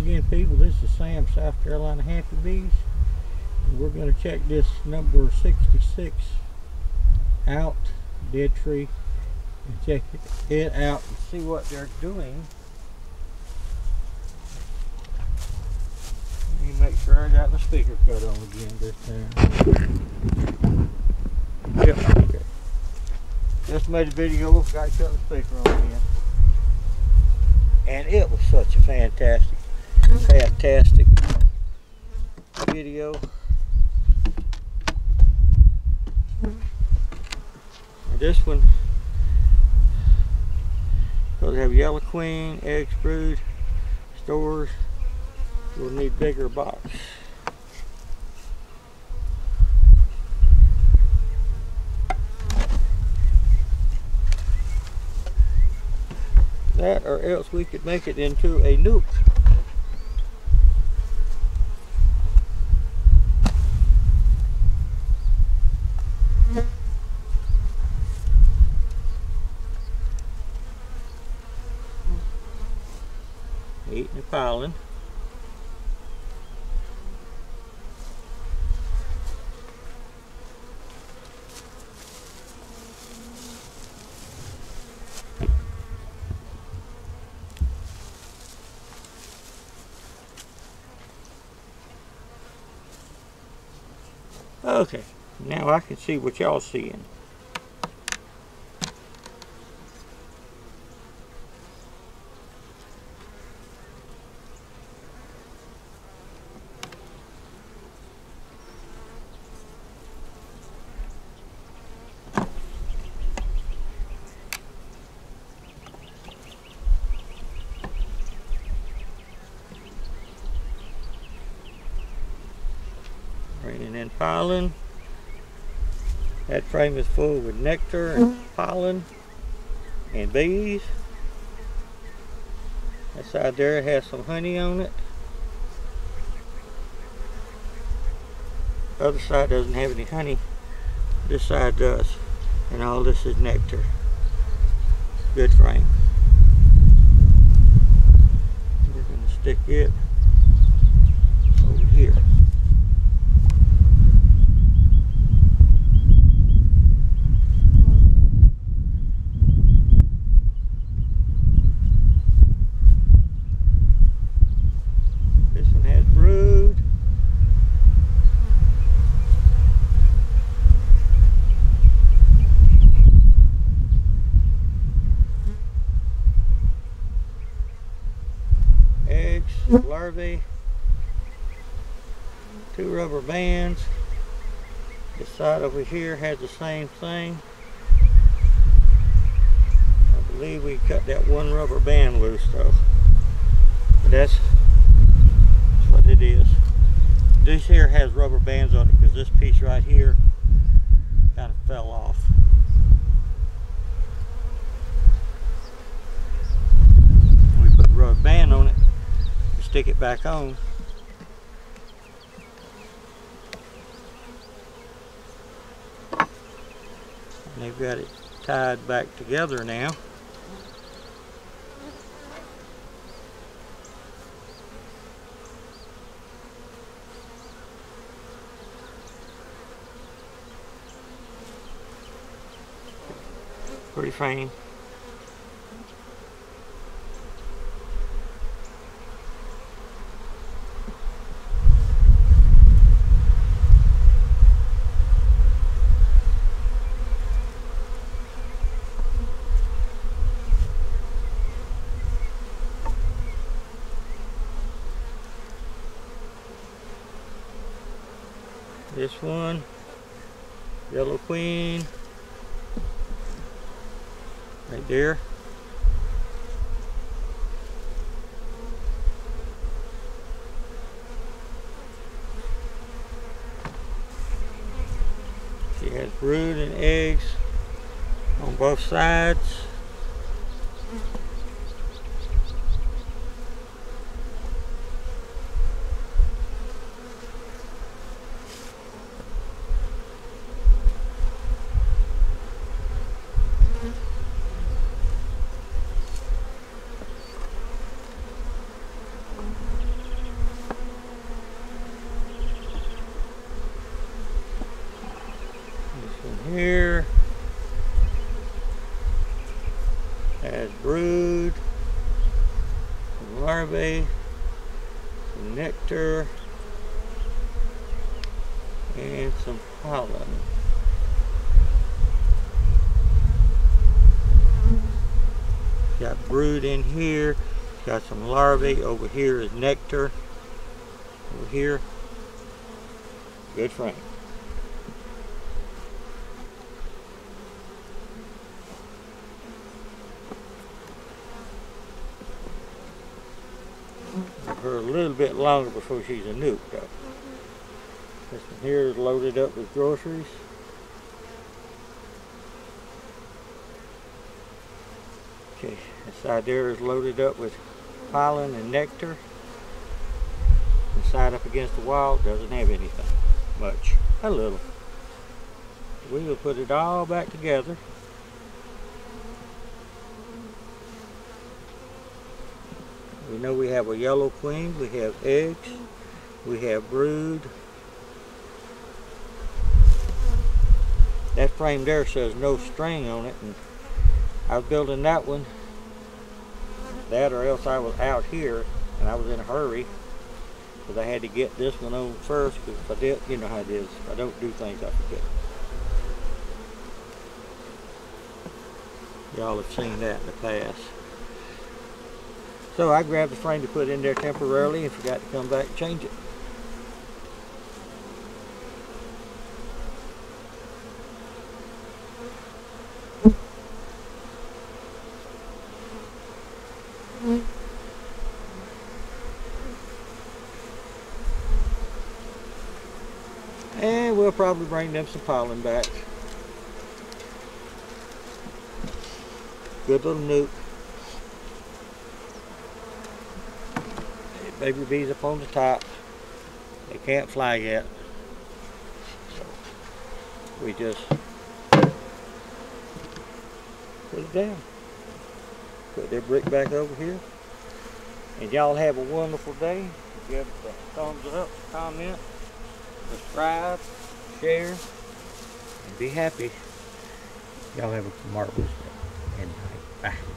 again, people. This is Sam, South Carolina Happy Bees. We're going to check this number 66 out, dead tree, and check it out and see what they're doing. Let me make sure I got my speaker cut on again this time. Yep, okay. Just made a video, got to cut the speaker on again. And it was such a fantastic video. And this one, because they have yellow queen, eggs brood, stores, we'll need bigger box. That, or else we could make it into a nuke. Eating the pollen. Okay, now I can see what y'all seeing. Bringing in pollen. That frame is full with nectar and pollen and bees. That side there has some honey on it. The other side doesn't have any honey. This side does. And all this is nectar. Good frame. We're going to stick it over here. Larvae, 2 rubber bands. This side over here has the same thing. I believe we cut that 1 rubber band loose though. But that's what it is. This here has rubber bands on it because this piece right here kind of fell off. We put the rubber band on it. Stick it back on. And they've got it tied back together now. Pretty frame. This one, yellow queen, right there. She has brood and eggs on both sides. larvae, some nectar, and some pollen. Got brood in here, got some larvae. Over here is nectar. Over here, good frame. Her a little bit longer before she's a nuke though. This one here is loaded up with groceries. Okay, this side there is loaded up with pollen and nectar. The side up against the wall doesn't have anything much, a little. We will put it all back together. We know we have a yellow queen, we have eggs, we have brood. That frame there says no string on it, and I was building that one, that or else I was out here and I was in a hurry because I had to get this one on first, because if I did, you know how it is, if I don't do things I forget. Y'all have seen that in the past. So I grabbed the frame to put in there temporarily and forgot to come back and change it. And we'll probably bring them some pollen back. Good little nuke. Baby bees up on the top. They can't fly yet. So we just put it down. Put their brick back over here. And y'all have a wonderful day. Give us a thumbs up, comment, subscribe, share, and be happy. Y'all have a marvelous day and night. Bye.